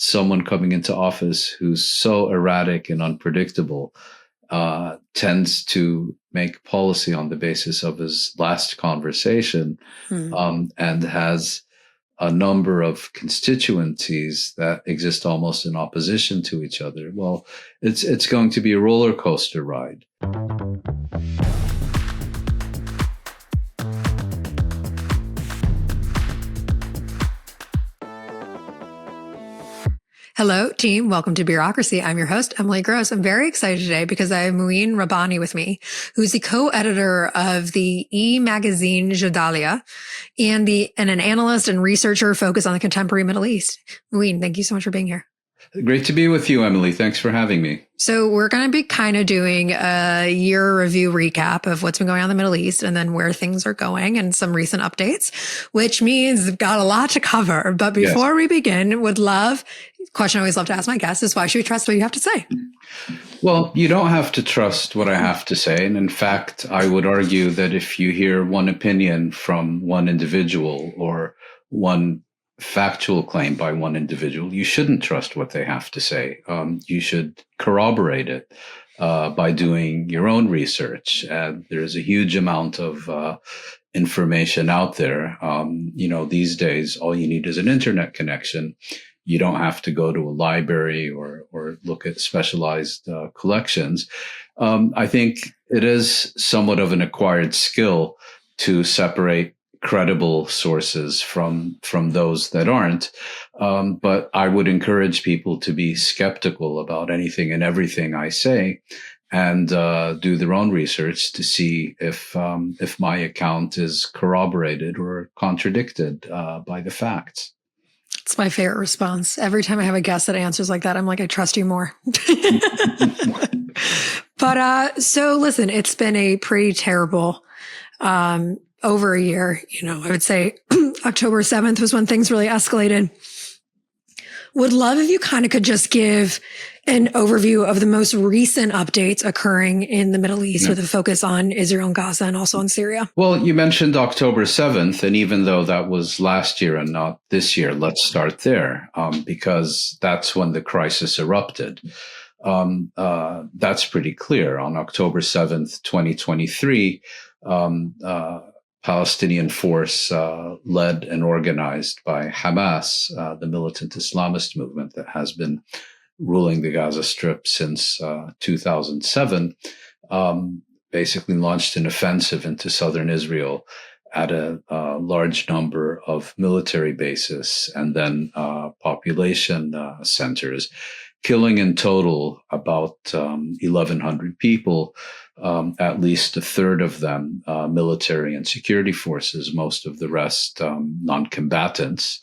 someone coming into office who's so erratic and unpredictable tends to make policy on the basis of his last conversation, and has a number of constituencies that exist almost in opposition to each other. Well, it's going to be a roller coaster ride. Hello, team. Welcome to Bureaucracy. I'm your host, Emily Gross. I'm very excited today because I have Mouin Rabbani with me, who's the co-editor of the e-magazine Geopolitical and an analyst and researcher focused on the contemporary Middle East. Mouin, thank you so much for being here. Great to be with you, Emily. Thanks for having me. So we're going to be kind of doing a year review recap of what's been going on in the Middle East and then where things are going and some recent updates, which means we've got a lot to cover. But before we begin, question I always love to ask my guests is, why should we trust what you have to say? Well, you don't have to trust what I have to say. And in fact, I would argue that if you hear one opinion from one individual or one factual claim by one individual, you shouldn't trust what they have to say. You should corroborate it by doing your own research. There's a huge amount of information out there. These days, all you need is an internet connection. You don't have to go to a library or look at specialized collections. I think it is somewhat of an acquired skill to separate credible sources from those that aren't. But I would encourage people to be skeptical about anything and everything I say, and do their own research to see if my account is corroborated or contradicted by the facts. It's my favorite response. Every time I have a guest that answers like that, I'm like, I trust you more. But so listen, it's been a pretty terrible over a year. I would say October 7th was when things really escalated. Would love if you kind of could just give an overview of the most recent updates occurring in the Middle East with a focus on Israel and Gaza and also on Syria. Well, you mentioned October 7th, and even though that was last year and not this year, let's start there, because that's when the crisis erupted. That's pretty clear. On October 7th, 2023, Palestinian force led and organized by Hamas, the militant Islamist movement that has been ruling the Gaza Strip since 2007, basically launched an offensive into southern Israel at a large number of military bases and then population centers, killing in total about 1,100 people, at least a third of them military and security forces, most of the rest non-combatants.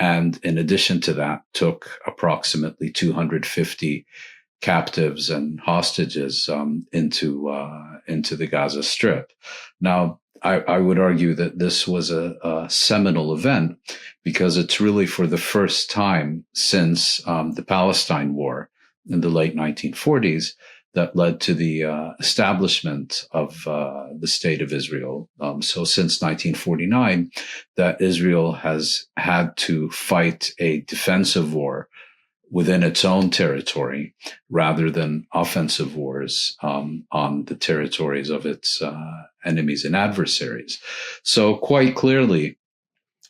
And in addition to that, took approximately 250 captives and hostages into the Gaza Strip. Now, I would argue that this was a seminal event because it's really for the first time since the Palestine War in the late 1940s that led to the establishment of the State of Israel. So since 1949, that Israel has had to fight a defensive war within its own territory rather than offensive wars on the territories of its enemies and adversaries. So quite clearly,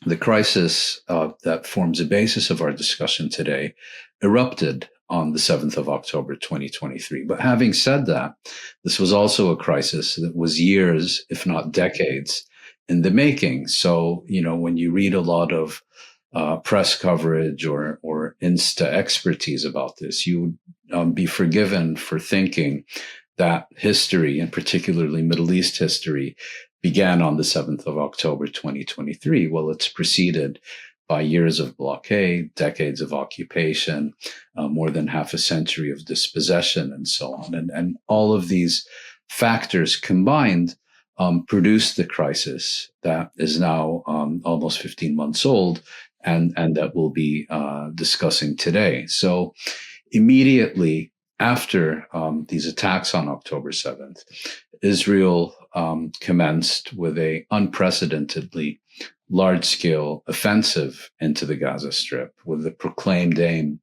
the crisis that forms the basis of our discussion today erupted on the 7th of October, 2023. But having said that, this was also a crisis that was years, if not decades, in the making. So, when you read a lot of press coverage or Insta expertise about this, you would be forgiven for thinking that history, and particularly Middle East history, began on the 7th of October, 2023. Well, it's preceded by years of blockade, decades of occupation, more than half a century of dispossession, and so on. And all of these factors combined produced the crisis that is now almost 15 months old and that we'll be discussing today. So immediately after these attacks on October 7th, Israel commenced with a unprecedentedly large-scale offensive into the Gaza Strip with the proclaimed aim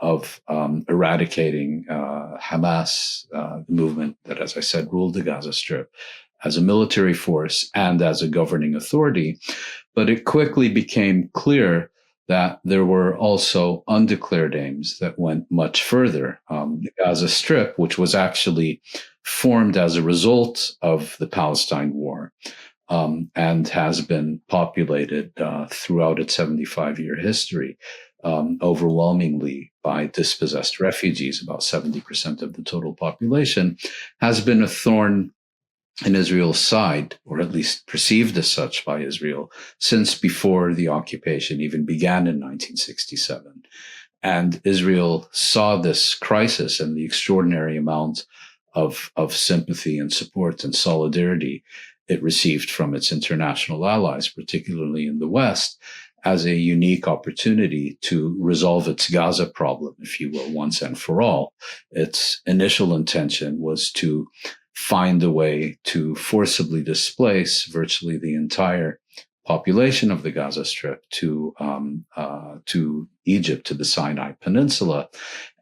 of eradicating Hamas, the movement that, as I said, ruled the Gaza Strip, as a military force and as a governing authority. But it quickly became clear that there were also undeclared aims that went much further. The Gaza Strip, which was actually formed as a result of the Palestine War, and has been populated throughout its 75-year history, overwhelmingly by dispossessed refugees, about 70% of the total population, has been a thorn in Israel's side, or at least perceived as such by Israel, since before the occupation even began in 1967. And Israel saw this crisis and the extraordinary amount of sympathy and support and solidarity it received from its international allies, particularly in the West, as a unique opportunity to resolve its Gaza problem, if you will, once and for all. Its initial intention was to find a way to forcibly displace virtually the entire population of the Gaza Strip to Egypt, to the Sinai Peninsula.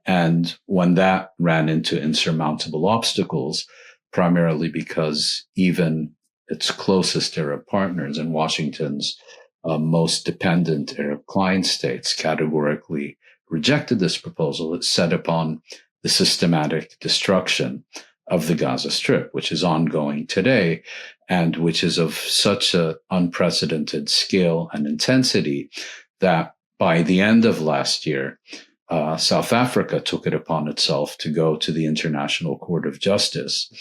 And when that ran into insurmountable obstacles, primarily because even its closest Arab partners and Washington's most dependent Arab client states categorically rejected this proposal, it set upon the systematic destruction of the Gaza Strip, which is ongoing today and which is of such an unprecedented scale and intensity that by the end of last year, South Africa took it upon itself to go to the International Court of Justice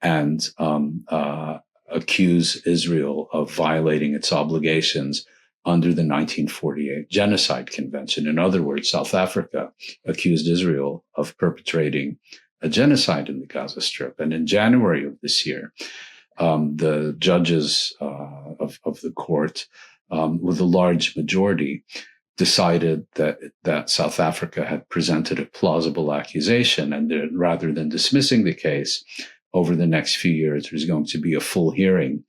and accuse Israel of violating its obligations under the 1948 Genocide Convention. In other words, South Africa accused Israel of perpetrating a genocide in the Gaza Strip. And in January of this year, the judges of the court, with a large majority, decided that South Africa had presented a plausible accusation, and that rather than dismissing the case, over the next few years, there's going to be a full hearing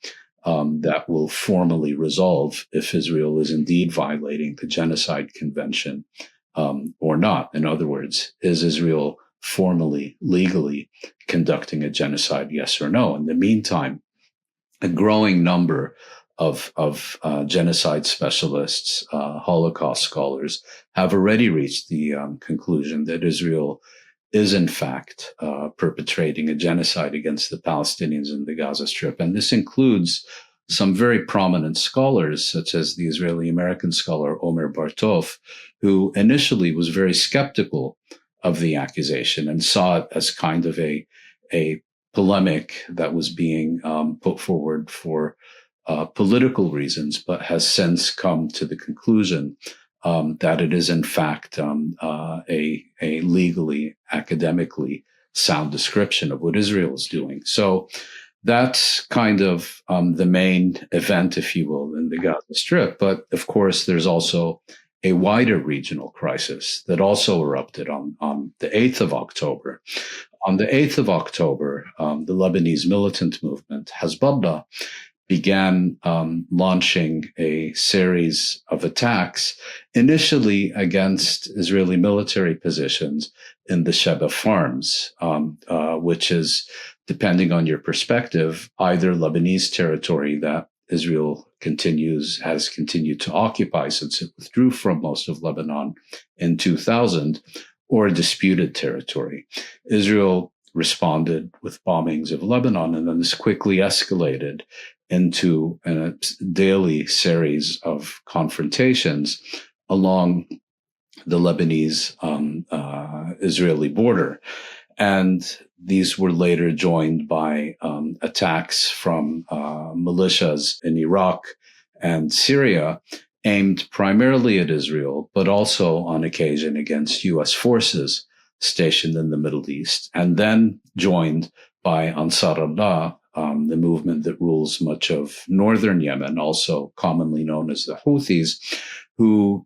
that will formally resolve if Israel is indeed violating the Genocide Convention or not. In other words, is Israel formally, legally conducting a genocide, yes or no? In the meantime, a growing number of genocide specialists, Holocaust scholars, have already reached the conclusion that Israel is in fact perpetrating a genocide against the Palestinians in the Gaza Strip. And this includes some very prominent scholars, such as the Israeli-American scholar Omer Bartov, who initially was very skeptical of the accusation and saw it as kind of a polemic that was being put forward for political reasons, but has since come to the conclusion that it is in fact a legally, academically sound description of what Israel is doing. So that's kind of the main event, if you will, in the Gaza Strip. But of course, there's also a wider regional crisis that also erupted on the 8th of October. On the 8th of October, the Lebanese militant movement, Hezbollah, began launching a series of attacks, initially against Israeli military positions in the Sheba Farms, which is, depending on your perspective, either Lebanese territory that Israel has continued to occupy since it withdrew from most of Lebanon in 2000, or disputed territory. Israel responded with bombings of Lebanon, and then this quickly escalated into a daily series of confrontations along the Lebanese Israeli border. And these were later joined by attacks from militias in Iraq and Syria, aimed primarily at Israel, but also on occasion against U.S. forces stationed in the Middle East, and then joined by Ansar Allah, the movement that rules much of northern Yemen, also commonly known as the Houthis, who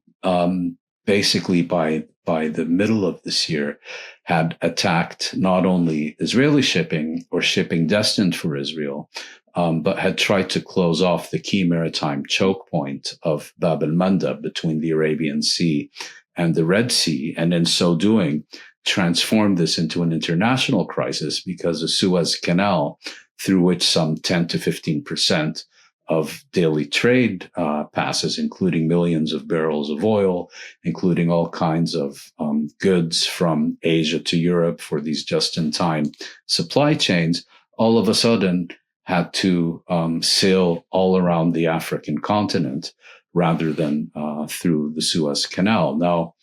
basically by by the middle of this year, had attacked not only Israeli shipping or shipping destined for Israel, but had tried to close off the key maritime choke point of Bab el-Mandeb between the Arabian Sea and the Red Sea, and in so doing, transformed this into an international crisis because the Suez Canal, through which some 10 to 15% of daily trade passes, including millions of barrels of oil, including all kinds of goods from Asia to Europe for these just-in-time supply chains, all of a sudden had to sail all around the African continent rather than through the Suez Canal. Now,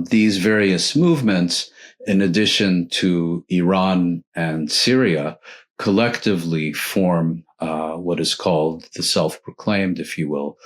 these various movements, in addition to Iran and Syria, collectively form what is called the self-proclaimed, if you will,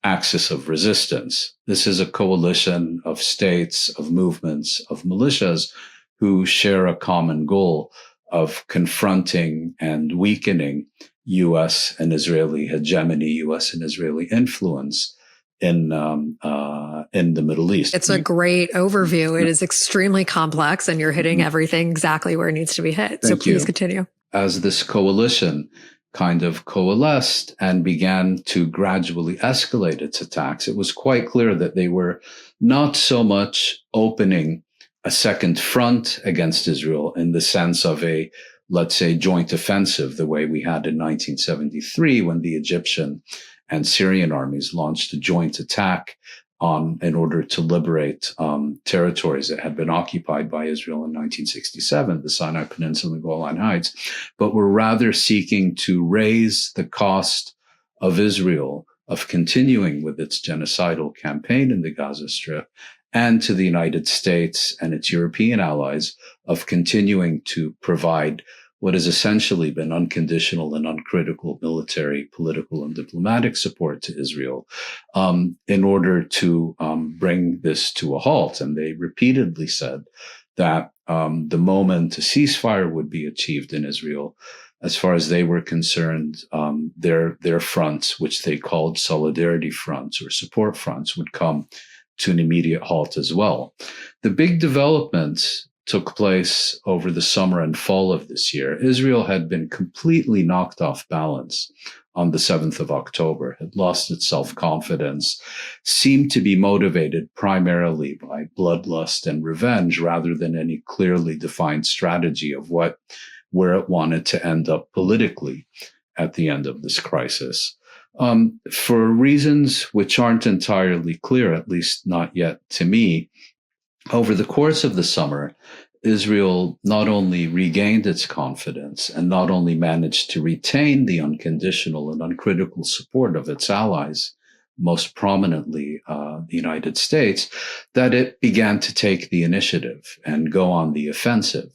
axis of resistance. This is a coalition of states, of movements, of militias who share a common goal of confronting and weakening U.S. and Israeli hegemony, U.S. and Israeli influence in the Middle East. It's a great overview. It is extremely complex, and you're hitting everything exactly where it needs to be hit. So please continue. As this coalition kind of coalesced and began to gradually escalate its attacks, it was quite clear that they were not so much opening a second front against Israel in the sense of a, let's say, joint offensive, the way we had in 1973 when the Egyptian and Syrian armies launched a joint attack in order to liberate territories that had been occupied by Israel in 1967, the Sinai Peninsula and Golan Heights, but were rather seeking to raise the cost of Israel of continuing with its genocidal campaign in the Gaza Strip, and to the United States and its European allies of continuing to provide what has essentially been unconditional and uncritical military, political, and diplomatic support to Israel in order to bring this to a halt. And they repeatedly said that the moment a ceasefire would be achieved in Israel, as far as they were concerned, their fronts, which they called solidarity fronts or support fronts, would come to an immediate halt as well. The big developments took place over the summer and fall of this year. Israel had been completely knocked off balance on the 7th of October, had lost its self-confidence, seemed to be motivated primarily by bloodlust and revenge rather than any clearly defined strategy of where it wanted to end up politically at the end of this crisis. For reasons which aren't entirely clear, at least not yet to me, over the course of the summer, Israel not only regained its confidence and not only managed to retain the unconditional and uncritical support of its allies, most prominently the United States, that it began to take the initiative and go on the offensive.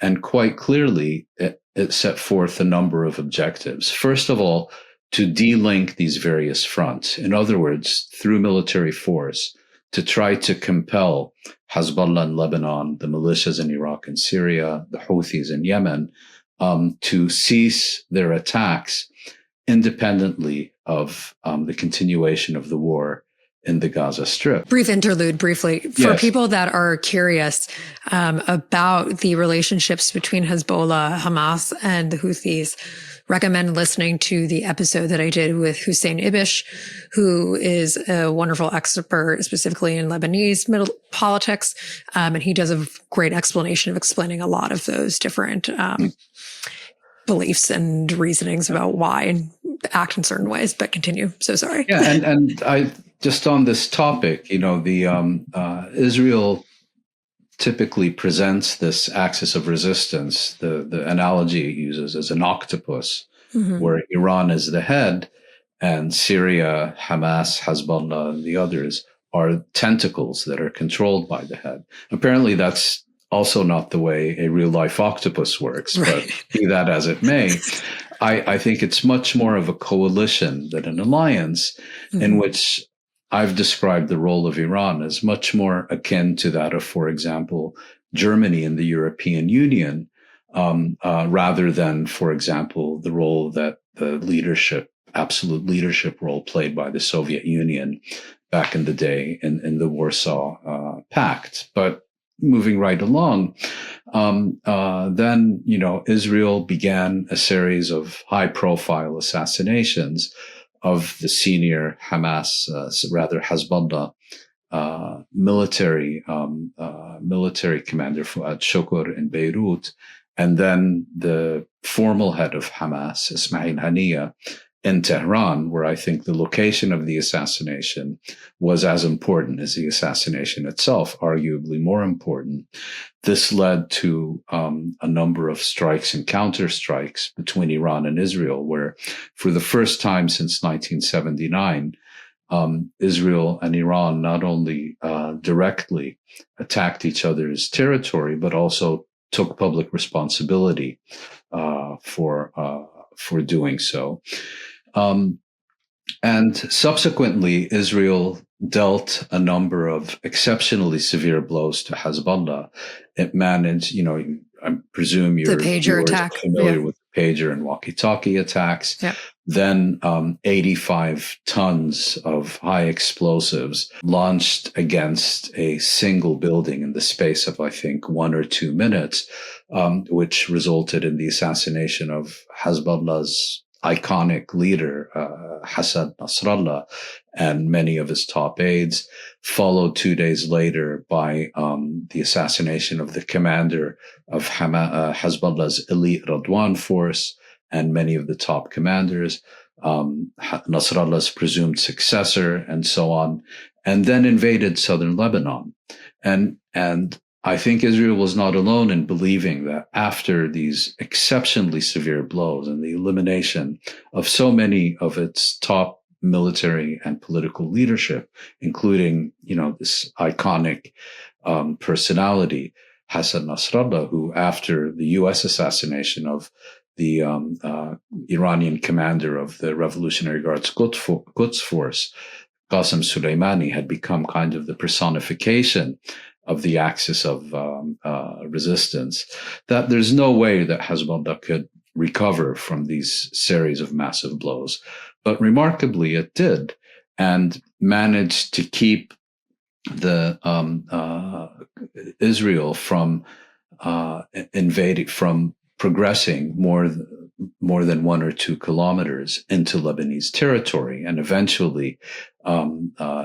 And quite clearly, it set forth a number of objectives. First of all, to de-link these various fronts. In other words, through military force, to try to compel Hezbollah in Lebanon, the militias in Iraq and Syria, the Houthis in Yemen, to cease their attacks independently of the continuation of the war in the Gaza Strip. Brief interlude, briefly. For people that are curious about the relationships between Hezbollah, Hamas, and the Houthis, recommend listening to the episode that I did with Hussein Ibish, who is a wonderful expert specifically in Lebanese middle politics. And he does a great explanation of explaining a lot of those different beliefs and reasonings about why and act in certain ways. But continue. So sorry. Yeah, and I just on this topic, the Israel typically presents this axis of resistance, the analogy it uses as an octopus, where Iran is the head and Syria, Hamas, Hezbollah, and the others are tentacles that are controlled by the head. Apparently that's also not the way a real life octopus works, right. But be that as it may, I think it's much more of a coalition than an alliance in which I've described the role of Iran as much more akin to that of, for example, Germany and the European Union, rather than, for example, the role that the absolute leadership role played by the Soviet Union back in the day in the Warsaw Pact. But moving right along, then, Israel began a series of high-profile assassinations of the senior Hezbollah military commander Fuad Shukr in Beirut, and then the formal head of Hamas, Ismail Haniyeh, in Tehran, where I think the location of the assassination was as important as the assassination itself, arguably more important. This led to a number of strikes and counterstrikes between Iran and Israel, where for the first time since 1979, Israel and Iran not only directly attacked each other's territory, but also took public responsibility for doing so. And subsequently, Israel dealt a number of exceptionally severe blows to Hezbollah. It managed, I presume you're familiar with the pager and walkie-talkie attacks. Yeah. Then 85 tons of high explosives launched against a single building in the space of, I think, 1 or 2 minutes, which resulted in the assassination of Hezbollah's iconic leader, Hassan Nasrallah, and many of his top aides, followed 2 days later by the assassination of the commander of Hezbollah's elite Radwan force and many of the top commanders, Nasrallah's presumed successor, and so on, and then invaded southern Lebanon. And I think Israel was not alone in believing that after these exceptionally severe blows and the elimination of so many of its top military and political leadership, including, this iconic personality, Hassan Nasrallah, who after the U.S. assassination of the Iranian commander of the Revolutionary Guards Quds Force, Qasem Soleimani, had become kind of the personification of the axis of resistance, that there's no way that Hezbollah could recover from these series of massive blows. But remarkably, it did, and managed to keep the Israel from invading, from progressing more than 1 or 2 kilometers into Lebanese territory. And eventually,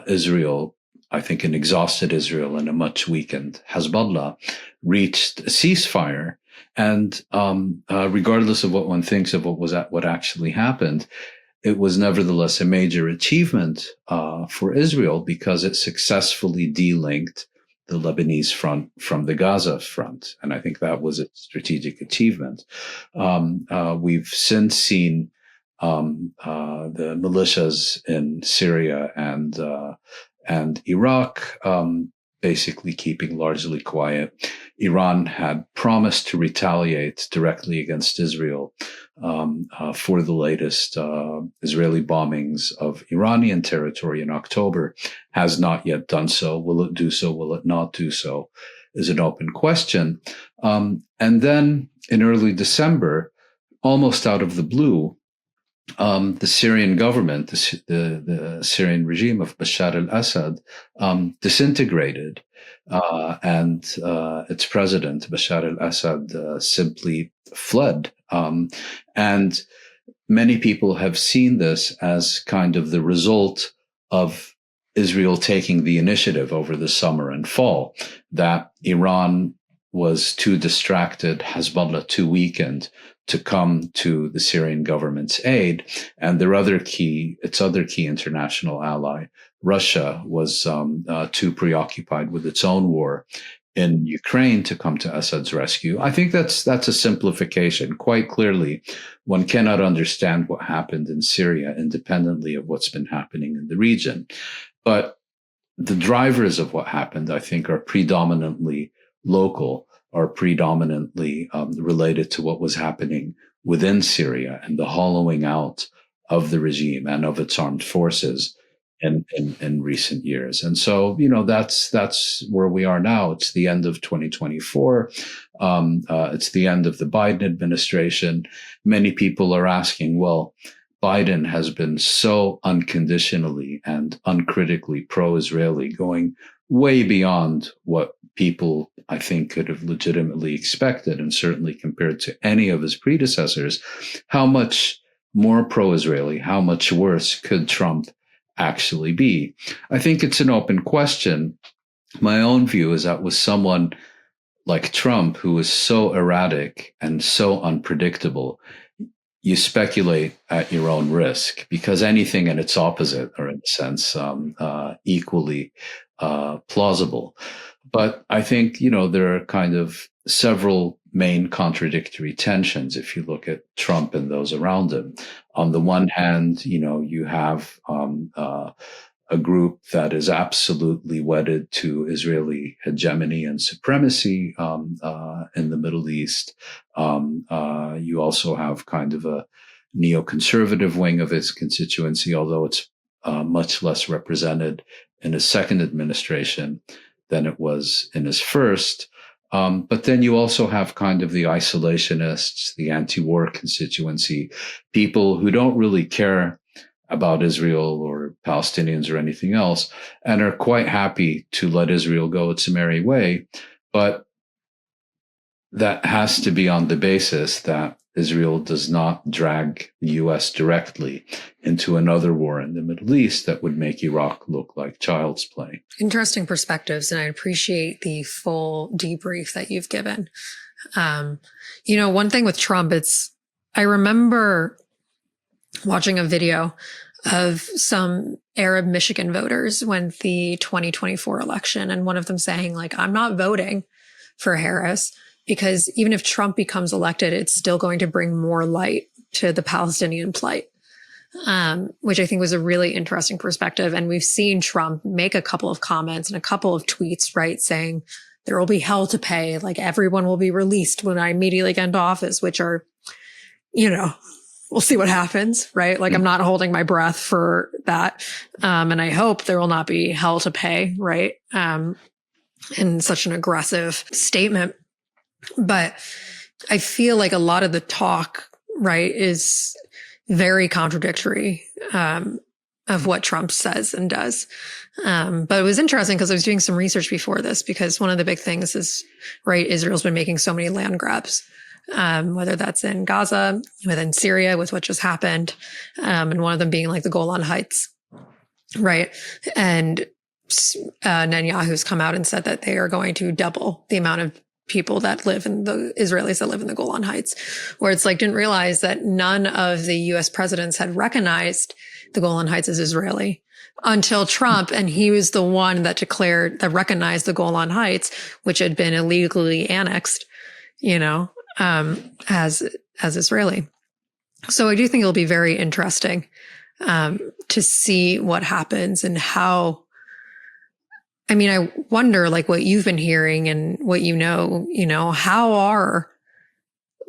Israel, I think an exhausted Israel and a much weakened Hezbollah, reached a ceasefire. And regardless of what one thinks of what actually happened, it was nevertheless a major achievement for Israel because it successfully delinked the Lebanese front from the Gaza front. And I think that was a strategic achievement. We've since seen the militias in Syria and Iraq basically keeping largely quiet. Iran had promised to retaliate directly against Israel for the latest Israeli bombings of Iranian territory in October, has not yet done so. Will it do so? Will it not do so? Is an open question. And then in early December, almost out of the blue, the Syrian government, the Syrian regime of Bashar al-Assad, disintegrated, and its president, Bashar al-Assad, simply fled. And many people have seen this as kind of the result of Israel taking the initiative over the summer and fall, that Iran was too distracted, Hezbollah too weakened to come to the Syrian government's aid, and its other key international ally, Russia, was too preoccupied with its own war in Ukraine to come to Assad's rescue. I think that's a simplification. Quite clearly, one cannot understand what happened in Syria independently of what's been happening in the region. But the drivers of what happened, I think, are predominantly local, are predominantly related to what was happening within Syria and the hollowing out of the regime and of its armed forces in recent years. And so, that's where we are now. It's the end of 2024. It's the end of the Biden administration. Many people are asking, well, Biden has been so unconditionally and uncritically pro-Israeli, going way beyond what people, I think, could have legitimately expected, and certainly compared to any of his predecessors, how much more pro-Israeli, how much worse could Trump actually be? I think it's an open question. My own view is that with someone like Trump, who is so erratic and so unpredictable, you speculate at your own risk, because anything and its opposite are, in a sense, equally plausible. But I think, there are kind of several main contradictory tensions if you look at Trump and those around him. On the one hand, you have a group that is absolutely wedded to Israeli hegemony and supremacy in the Middle East. You also have kind of a neoconservative wing of his constituency, although it's much less represented in his second administration than it was in his first. But then you also have kind of the isolationists, the anti-war constituency, people who don't really care about Israel or Palestinians or anything else, and are quite happy to let Israel go its merry way. But that has to be on the basis that Israel does not drag the U.S. directly into another war in the Middle East that would make Iraq look like child's play. Interesting perspectives, and I appreciate the full debrief that you've given. One thing with Trump, I remember watching a video of some Arab Michigan voters when the 2024 election, and one of them saying, like, I'm not voting for Harris because even if Trump becomes elected, it's still going to bring more light to the Palestinian plight, which I think was a really interesting perspective. And we've seen Trump make a couple of comments and a couple of tweets, right, saying there will be hell to pay, like everyone will be released when I immediately get into office, which are, we'll see what happens, right? Like, I'm not holding my breath for that. And I hope there will not be hell to pay, right? In such an aggressive statement. But I feel like a lot of the talk, right, is very contradictory of what Trump says and does. But it was interesting because I was doing some research before this, because one of the big things is, right, Israel's been making so many land grabs. Whether that's in Gaza, within Syria with what just happened, and one of them being like the Golan Heights, right? And Netanyahu's come out and said that they are going to double the amount of people that live in the Israelis that live in the Golan Heights, where it's like, didn't realize that none of the US presidents had recognized the Golan Heights as Israeli until Trump. And he was the one that recognized the Golan Heights, which had been illegally annexed, as Israeli. So I do think it'll be very interesting to see what happens and how. I wonder, like, what you've been hearing and what how are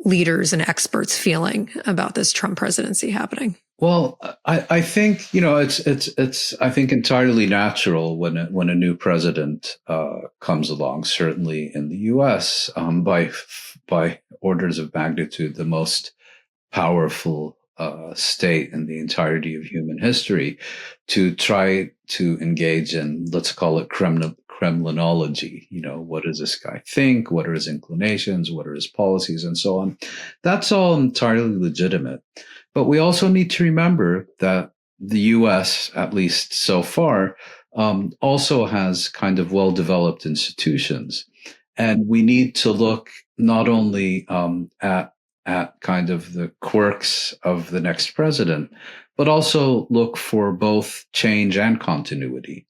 leaders and experts feeling about this Trump presidency happening? Well, I think, it's I think entirely natural when a new president comes along, certainly in the U.S., by orders of magnitude, the most powerful state in the entirety of human history, to try to engage in, let's call it Kremlinology. What does this guy think? What are his inclinations? What are his policies? And so on. That's all entirely legitimate. But we also need to remember that the U.S., at least so far, also has kind of well-developed institutions. And we need to look not only at kind of the quirks of the next president, but also look for both change and continuity.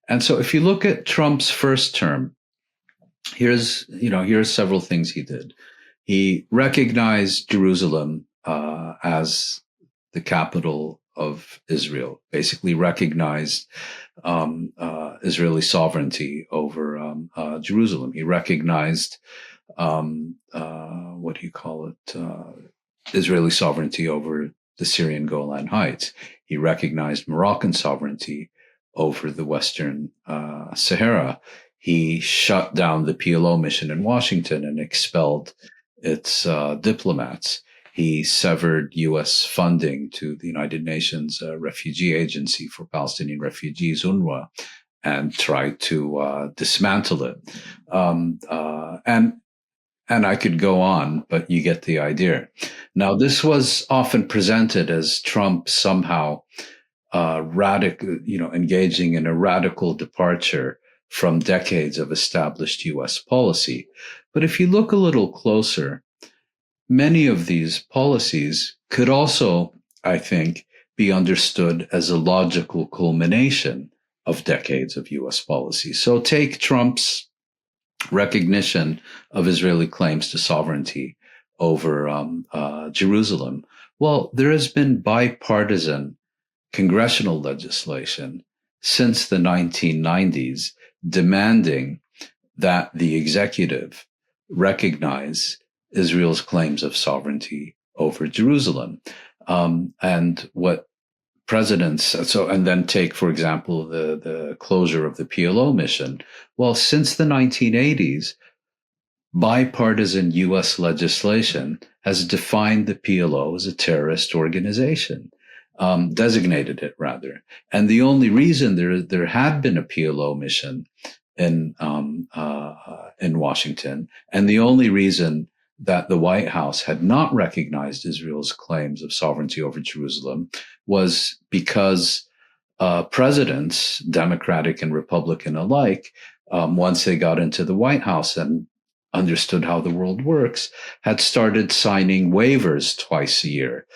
And so if you look at Trump's first term, here's several things he did. He recognized Jerusalem as the capital of Israel, basically recognized Israeli sovereignty over Jerusalem. He recognized Israeli sovereignty over the Syrian Golan Heights. He recognized Moroccan sovereignty over the Western Sahara. He shut down the PLO mission in Washington and expelled its diplomats. He severed U.S. funding to the United Nations Refugee Agency for Palestinian Refugees, UNRWA, and tried to dismantle it. And I could go on, but you get the idea. Now, this was often presented as Trump somehow radical, engaging in a radical departure from decades of established U.S. policy. But if you look a little closer, many of these policies could also, I think, be understood as a logical culmination of decades of U.S. policy. So take Trump's recognition of Israeli claims to sovereignty over Jerusalem. Well, there has been bipartisan congressional legislation since the 1990s demanding that the executive recognize Israel's claims of sovereignty over Jerusalem. And what presidents, and then take, for example, the closure of the PLO mission. Well, since the 1980s, bipartisan U.S. legislation has defined the PLO as a terrorist organization, designated it rather. And the only reason there had been a PLO mission in Washington, and the only reason that the White House had not recognized Israel's claims of sovereignty over Jerusalem was because presidents, Democratic and Republican alike, once they got into the White House and understood how the world works, had started signing waivers twice a year,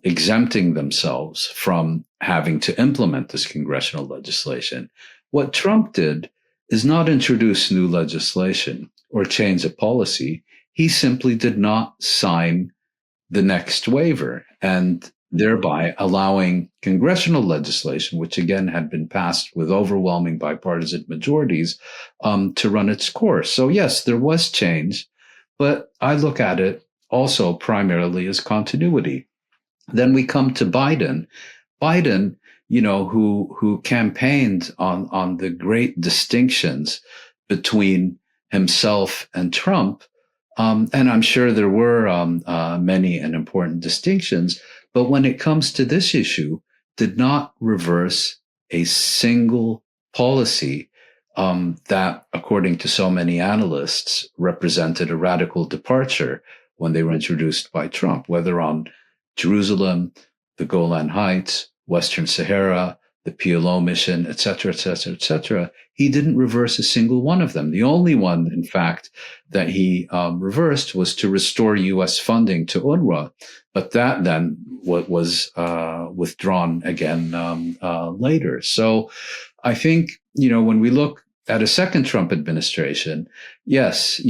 exempting themselves from having to implement this congressional legislation. What Trump did is not introduce new legislation or change a policy. He simply did not sign the next waiver, and thereby allowing congressional legislation, which again had been passed with overwhelming bipartisan majorities, to run its course. So yes, there was change, but I look at it also primarily as continuity. Then we come to Biden. Biden, who campaigned on the great distinctions between himself and Trump. And I'm sure there were many and important distinctions, but when it comes to this issue, did not reverse a single policy that, according to so many analysts, represented a radical departure when they were introduced by Trump, whether on Jerusalem, the Golan Heights, Western Sahara, the PLO mission, et cetera, et cetera, et cetera. He didn't reverse a single one of them. The only one, in fact, that he reversed was to restore U.S. funding to UNRWA. But that then was withdrawn again later. So I think, when we look at a second Trump administration, yes,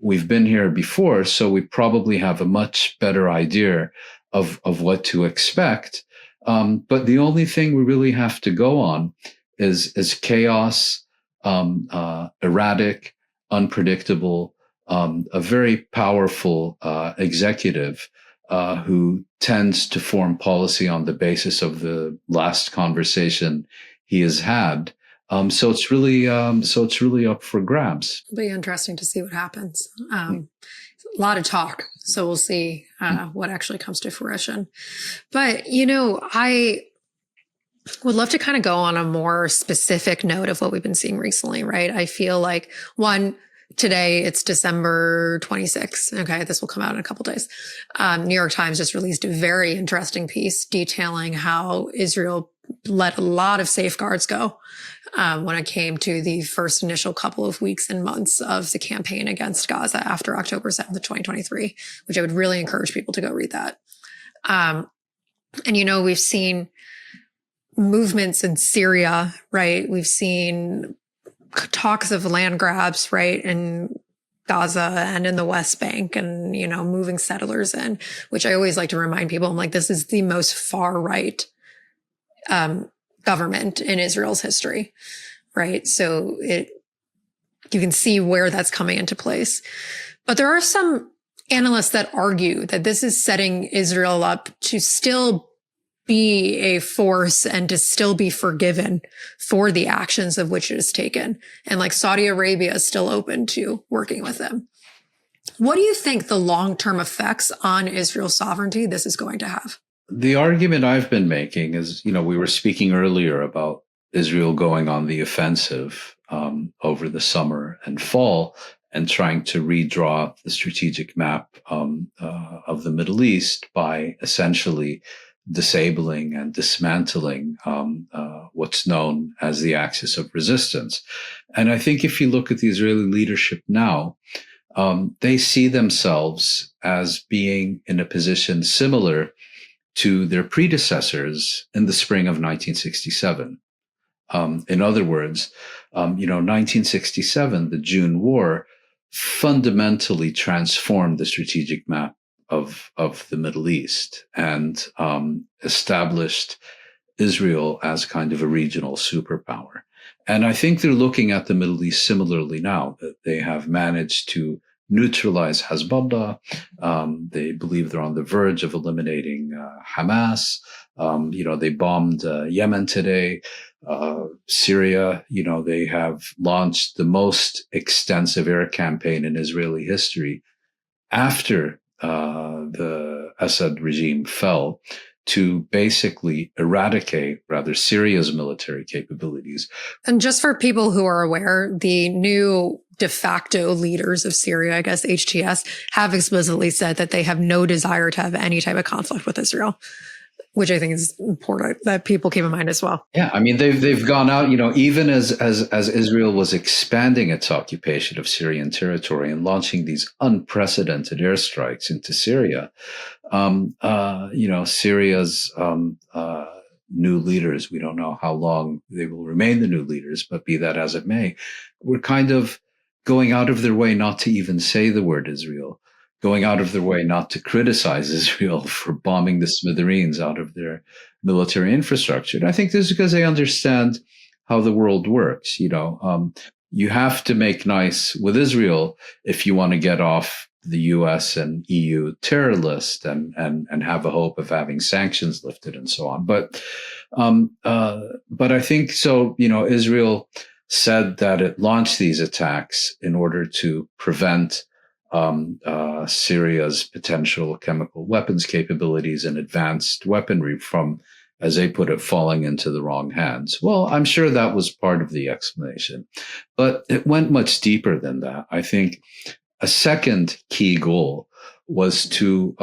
we've been here before, so we probably have a much better idea of what to expect. But the only thing we really have to go on is chaos, erratic, unpredictable, a very powerful executive who tends to form policy on the basis of the last conversation he has had. So it's really up for grabs. It'll be interesting to see what happens. A lot of talk, so we'll see what actually comes to fruition. But, I would love to kind of go on a more specific note of what we've been seeing recently, right? I feel like, today it's December 26th. Okay, this will come out in a couple of days. New York Times just released a very interesting piece detailing how Israel let a lot of safeguards go when it came to the first initial couple of weeks and months of the campaign against Gaza after October 7th of 2023, which I would really encourage people to go read that. And, we've seen movements in Syria, right? We've seen talks of land grabs, right, in Gaza and in the West Bank and, moving settlers in, which I always like to remind people, I'm like, this is the most far right government in Israel's history, right? So you can see where that's coming into place. But there are some analysts that argue that this is setting Israel up to still be a force and to still be forgiven for the actions of which it has taken. And like Saudi Arabia is still open to working with them. What do you think the long-term effects on Israel's sovereignty this is going to have? The argument I've been making is, we were speaking earlier about Israel going on the offensive over the summer and fall and trying to redraw the strategic map of the Middle East by essentially disabling and dismantling what's known as the axis of resistance. And I think if you look at the Israeli leadership now, they see themselves as being in a position similar to their predecessors in the spring of 1967. In other words, 1967, the June War, fundamentally transformed the strategic map of the Middle East and established Israel as kind of a regional superpower. And I think they're looking at the Middle East similarly now, that they have managed to neutralize Hezbollah. They believe they're on the verge of eliminating Hamas. They bombed Yemen today. Syria, they have launched the most extensive air campaign in Israeli history after the Assad regime fell, to basically eradicate, Syria's military capabilities. And just for people who are aware, the new de facto leaders of Syria, I guess HTS, have explicitly said that they have no desire to have any type of conflict with Israel, which I think is important that people keep in mind as well. Yeah, I mean, they've gone out, even as Israel was expanding its occupation of Syrian territory and launching these unprecedented airstrikes into Syria. Syria's new leaders, we don't know how long they will remain the new leaders, but be that as it may, we're kind of going out of their way not to even say the word Israel, going out of their way not to criticize Israel for bombing the smithereens out of their military infrastructure. And I think this is because they understand how the world works. You have to make nice with Israel if you want to get off the US and EU terror list and have a hope of having sanctions lifted and so on. But I think so, Israel said that it launched these attacks in order to prevent Syria's potential chemical weapons capabilities and advanced weaponry from, as they put it, falling into the wrong hands. Well, I'm sure that was part of the explanation, but it went much deeper than that. I think a second key goal was to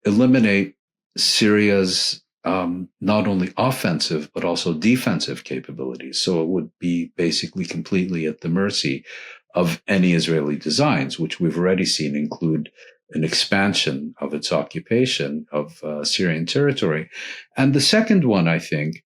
eliminate Syria's not only offensive, but also defensive capabilities. So it would be basically completely at the mercy of any Israeli designs, which we've already seen include an expansion of its occupation of Syrian territory. And the second one, I think,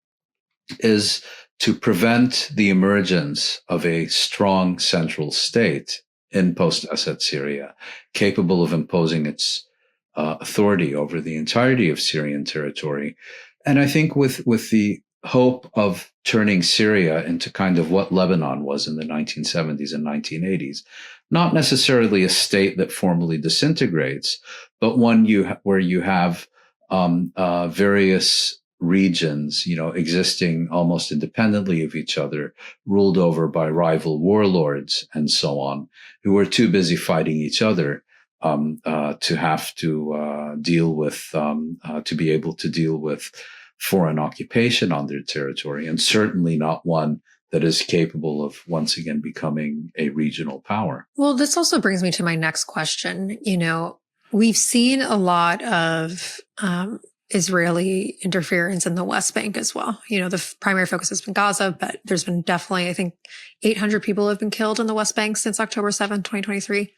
is to prevent the emergence of a strong central state in post-Assad Syria, capable of imposing its authority over the entirety of Syrian territory. And I think with the hope of turning Syria into kind of what Lebanon was in the 1970s and 1980s, not necessarily a state that formally disintegrates, but one where you have various regions, existing almost independently of each other, ruled over by rival warlords and so on, who are too busy fighting each other to have to deal with, to be able to deal with foreign occupation on their territory, and certainly not one that is capable of once again becoming a regional power. Well, this also brings me to my next question. We've seen a lot of Israeli interference in the West Bank as well. The primary focus has been Gaza, but there's been definitely, I think, 800 people have been killed in the West Bank since October 7th, 2023.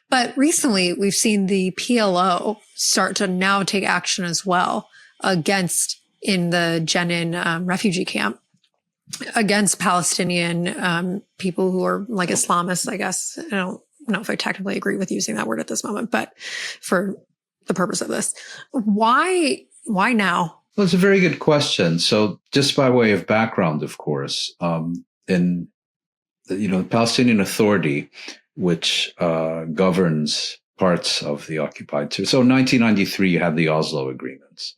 But recently, we've seen the PLO start to now take action as well in the Jenin refugee camp against Palestinian people who are like Islamists, I guess. I don't know if I technically agree with using that word at this moment, but for the purpose of this, why now? Well, it's a very good question. So just by way of background, of course, in the Palestinian Authority, which governs parts of the occupied territory. So in 1993, you had the Oslo agreements.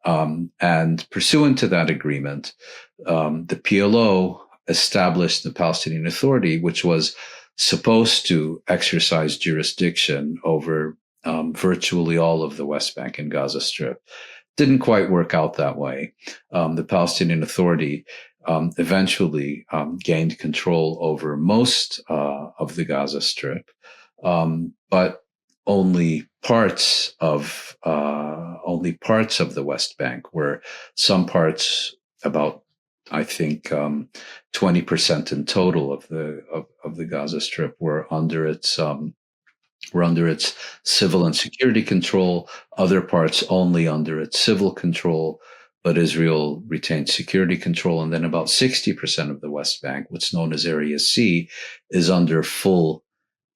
And pursuant to that agreement, the PLO established the Palestinian Authority, which was supposed to exercise jurisdiction over virtually all of the West Bank and Gaza Strip. Didn't quite work out that way. The Palestinian Authority eventually gained control over most of the Gaza Strip, but only parts of the West Bank, where some parts, about I think 20% in total of the Gaza Strip, were under its civil and security control. Other parts only under its civil control, but Israel retained security control. And then about 60% of the West Bank, what's known as Area C, is under full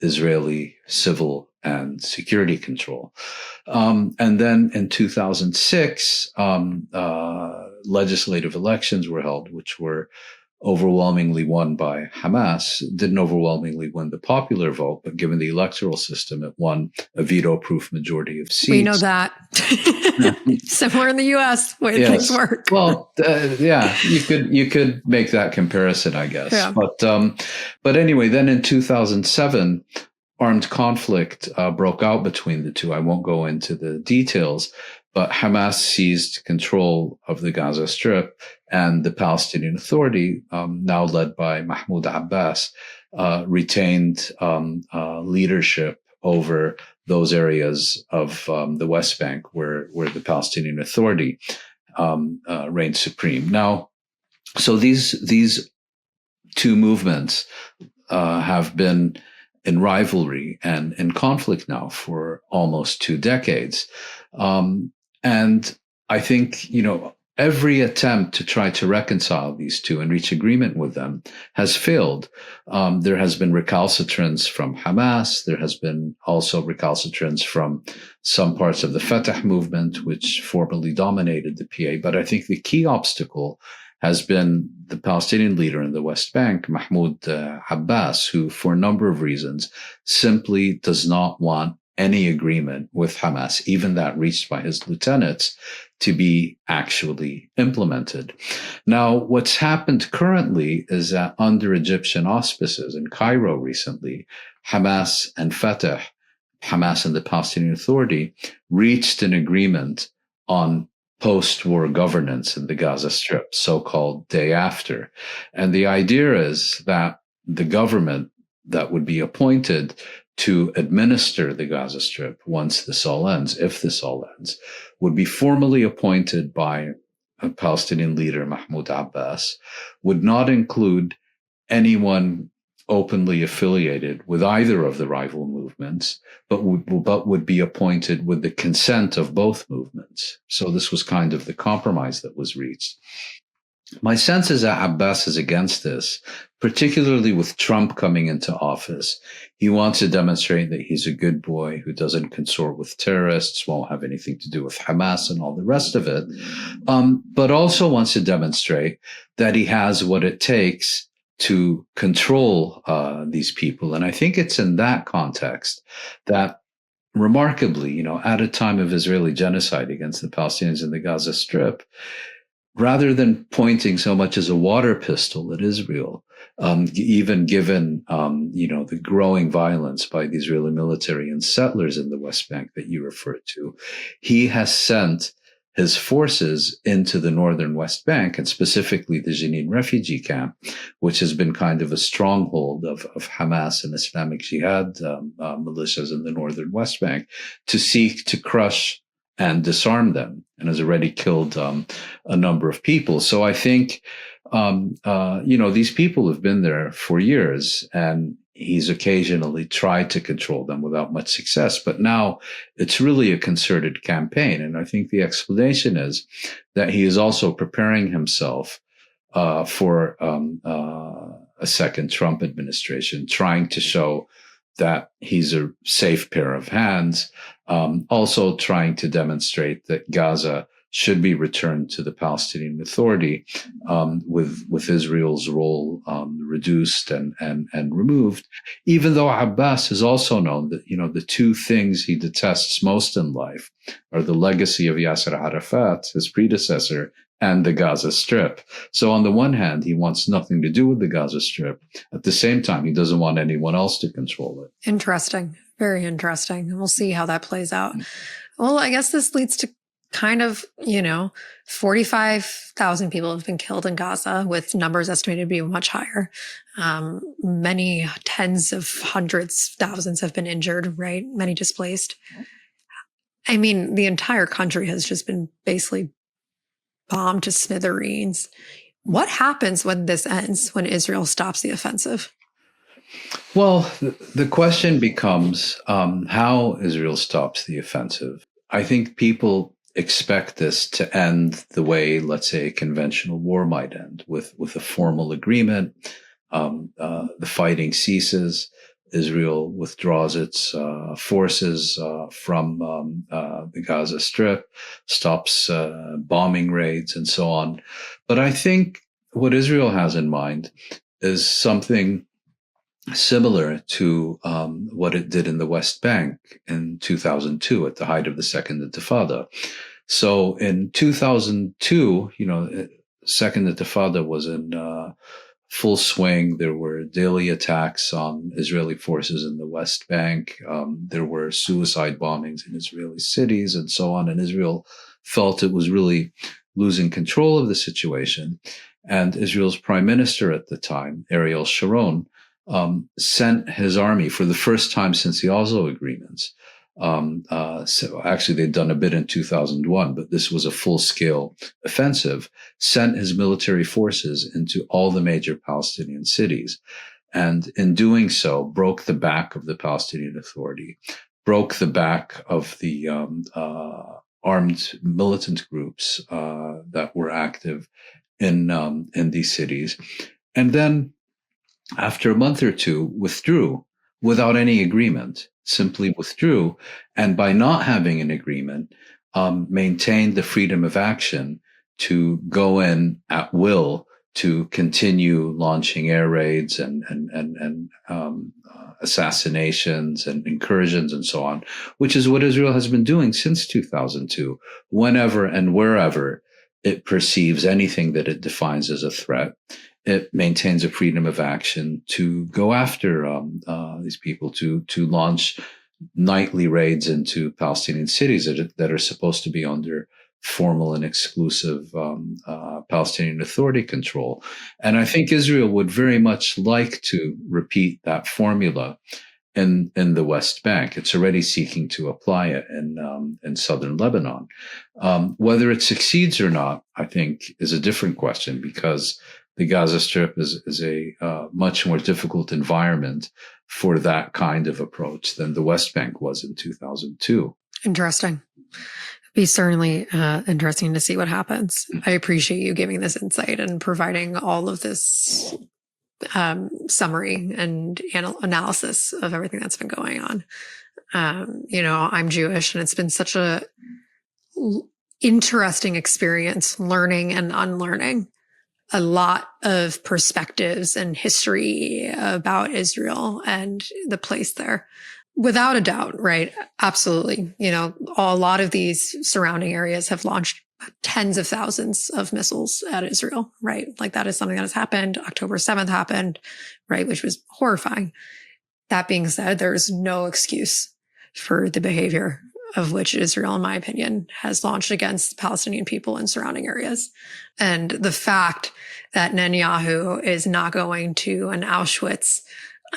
Israeli civil and security control. And then in 2006, legislative elections were held, which were overwhelmingly won by Hamas. Didn't overwhelmingly win the popular vote, but given the electoral system, it won a veto-proof majority of seats. We know that. Somewhere in the U.S. way things work. Well, yeah, you could make that comparison, I guess. Yeah. But anyway, then in 2007, armed conflict broke out between the two. I won't go into the details, but Hamas seized control of the Gaza Strip, and the Palestinian Authority, now led by Mahmoud Abbas, retained leadership over those areas of the West Bank where the Palestinian Authority reigned supreme. Now, so these two movements have been in rivalry and in conflict now for almost 2 decades. And I think, every attempt to try to reconcile these two and reach agreement with them has failed. There has been recalcitrance from Hamas. There has been also recalcitrance from some parts of the Fatah movement, which formerly dominated the PA. But I think the key obstacle has been the Palestinian leader in the West Bank, Mahmoud Abbas, who, for a number of reasons, simply does not want any agreement with Hamas, even that reached by his lieutenants, to be actually implemented. Now, what's happened currently is that under Egyptian auspices in Cairo recently, Hamas and Fatah, Hamas and the Palestinian Authority, reached an agreement on post-war governance in the Gaza Strip, so-called day after. And the idea is that the government that would be appointed to administer the Gaza Strip once this all ends, if this all ends, would be formally appointed by a Palestinian leader, Mahmoud Abbas, would not include anyone openly affiliated with either of the rival movements, but would be appointed with the consent of both movements. So this was kind of the compromise that was reached. My sense is that Abbas is against this, particularly with Trump coming into office. He wants to demonstrate that he's a good boy who doesn't consort with terrorists, won't have anything to do with Hamas and all the rest of it, but also wants to demonstrate that he has what it takes to control these people. And I think it's in that context that, remarkably, at a time of Israeli genocide against the Palestinians in the Gaza Strip, rather than pointing so much as a water pistol at Israel, even given, the growing violence by the Israeli military and settlers in the West Bank that you referred to, he has sent his forces into the northern West Bank, and specifically the Jenin refugee camp, which has been kind of a stronghold of Hamas and Islamic Jihad militias in the northern West Bank, to seek to crush and disarm them, and has already killed a number of people. So I think, these people have been there for years, and he's occasionally tried to control them without much success. But now it's really a concerted campaign. And I think the explanation is that he is also preparing himself for a second Trump administration, trying to show that he's a safe pair of hands, also trying to demonstrate that Gaza should be returned to the Palestinian Authority, with Israel's role reduced and removed, even though Abbas has also known that, the two things he detests most in life are the legacy of Yasser Arafat, his predecessor, and the Gaza Strip. So on the one hand, he wants nothing to do with the Gaza Strip. At the same time, he doesn't want anyone else to control it. Interesting. Very interesting. And we'll see how that plays out. Well, I guess this leads to kind of, 45,000 people have been killed in Gaza, with numbers estimated to be much higher. Many tens of hundreds, thousands have been injured, right? Many displaced. I mean, the entire country has just been basically bombed to smithereens. What happens when this ends, when Israel stops the offensive? Well, the question becomes how Israel stops the offensive. I think people expect this to end the way, let's say, a conventional war might end, with a formal agreement. The fighting ceases. Israel withdraws its forces from the Gaza Strip, stops bombing raids, and so on. But I think what Israel has in mind is something similar to what it did in the West Bank in 2002 at the height of the Second Intifada. So in 2002, Second Intifada was in full swing. There were daily attacks on Israeli forces in the West Bank. There were suicide bombings in Israeli cities and so on. And Israel felt it was really losing control of the situation. And Israel's prime minister at the time, Ariel Sharon, sent his army for the first time since the Oslo agreements. So actually, they'd done a bit in 2001, but this was a full-scale offensive, sent his military forces into all the major Palestinian cities. And in doing so, broke the back of the Palestinian Authority, broke the back of the armed militant groups that were active in these cities. And then, after a month or two, withdrew without any agreement, simply withdrew. And by not having an agreement, maintained the freedom of action to go in at will, to continue launching air raids and assassinations and incursions and so on, which is what Israel has been doing since 2002, whenever and wherever it perceives anything that it defines as a threat. It maintains a freedom of action to go after these people, to launch nightly raids into Palestinian cities that are supposed to be under formal and exclusive Palestinian Authority control. And I think Israel would very much like to repeat that formula in the West Bank. It's already seeking to apply it in southern Lebanon. Whether it succeeds or not, I think, is a different question, because the Gaza Strip is a much more difficult environment for that kind of approach than the West Bank was in 2002. Interesting. It'd be certainly interesting to see what happens. I appreciate you giving this insight and providing all of this summary and analysis of everything that's been going on. I'm Jewish, and it's been such a interesting experience learning and unlearning a lot of perspectives and history about Israel and the place there. Without a doubt, right? Absolutely. A lot of these surrounding areas have launched tens of thousands of missiles at Israel, right? Like, that is something that has happened. October 7th happened, right? Which was horrifying. That being said, there is no excuse for the behavior of which Israel, in my opinion, has launched against the Palestinian people in surrounding areas. And the fact that Netanyahu is not going to an Auschwitz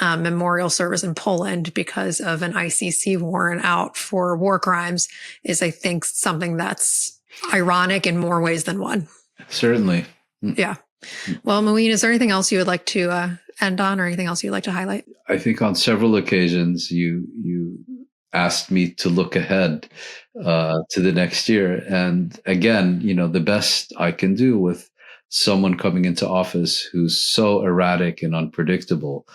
memorial service in Poland because of an ICC warrant out for war crimes is, I think, something that's ironic in more ways than one. Certainly. Yeah. Well, Mouin, is there anything else you would like to end on, or anything else you'd like to highlight? I think on several occasions you asked me to look ahead to the next year. And again, the best I can do with someone coming into office who's so erratic and unpredictable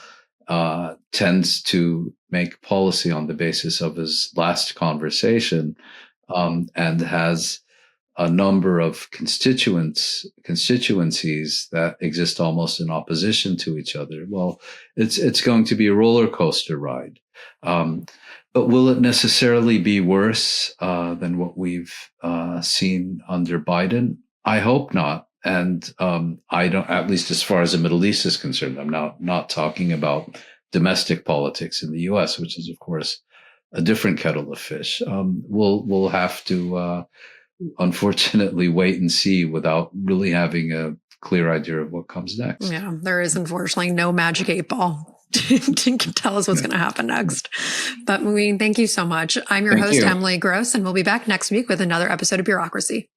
tends to make policy on the basis of his last conversation, and has a number of constituencies that exist almost in opposition to each other. Well, it's going to be a roller coaster ride. But will it necessarily be worse than what we've seen under Biden? I hope not. And I don't, at least as far as the Middle East is concerned, I'm not talking about domestic politics in the U.S., which is, of course, a different kettle of fish. We'll have to unfortunately wait and see without really having a clear idea of what comes next. Yeah, there is unfortunately no magic 8 ball to tell us what's going to happen next. But Mouin, thank you so much. I'm your Thank host, you. Emily Gross, and we'll be back next week with another episode of Bureaucracy.